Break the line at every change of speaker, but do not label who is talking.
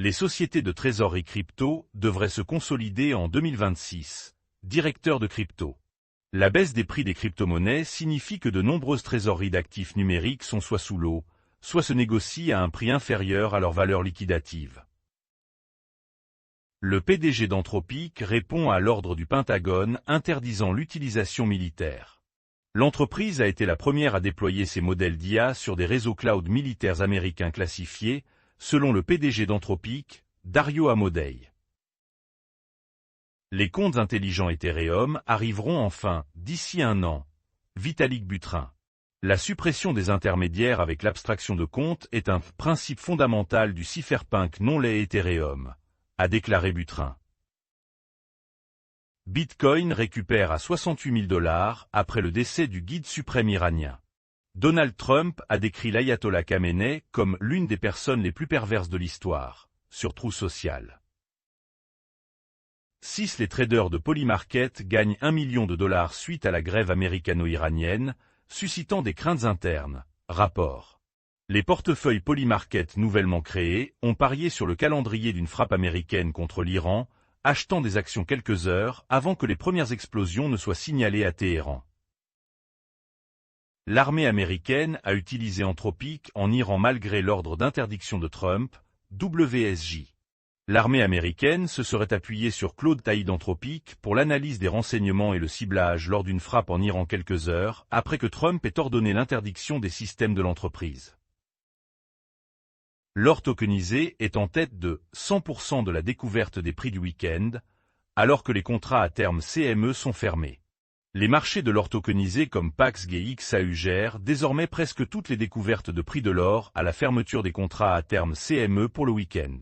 Les sociétés de trésorerie crypto devraient se consolider en 2026. Directeur de crypto. La baisse des prix des crypto-monnaies signifie que de nombreuses trésoreries d'actifs numériques sont soit sous l'eau, soit se négocient à un prix inférieur à leur valeur liquidative. Le PDG d'Anthropic répond à l'ordre du Pentagone interdisant l'utilisation militaire. L'entreprise a été la première à déployer ses modèles d'IA sur des réseaux cloud militaires américains classifiés, selon le PDG d'Anthropic, Dario Amodei. Les comptes intelligents Ethereum arriveront enfin, d'ici un an. Vitalik Buterin. La suppression des intermédiaires avec l'abstraction de comptes est un principe fondamental du cypherpunk non-laid Ethereum, a déclaré Buterin. Bitcoin récupère à 68 000 $ après le décès du guide suprême iranien. Donald Trump a décrit l'ayatollah Khamenei comme l'une des personnes les plus perverses de l'histoire, sur Truth Social. 6. Les traders de Polymarket gagnent $1 million suite à la grève américano-iranienne, suscitant des craintes internes. Rapport. Les portefeuilles Polymarket nouvellement créés ont parié sur le calendrier d'une frappe américaine contre l'Iran, achetant des actions quelques heures avant que les premières explosions ne soient signalées à Téhéran. L'armée américaine a utilisé Anthropic en Iran malgré l'ordre d'interdiction de Trump, WSJ. L'armée américaine se serait appuyée sur Claude Taï d'Anthropic pour l'analyse des renseignements et le ciblage lors d'une frappe en Iran quelques heures après que Trump ait ordonné l'interdiction des systèmes de l'entreprise. L'or tokenisé est en tête de 100% de la découverte des prix du week-end, alors que les contrats à terme CME sont fermés. Les marchés de l'or tokenisé comme Pax GXAU gèrent désormais presque toutes les découvertes de prix de l'or à la fermeture des contrats à terme CME pour le week-end.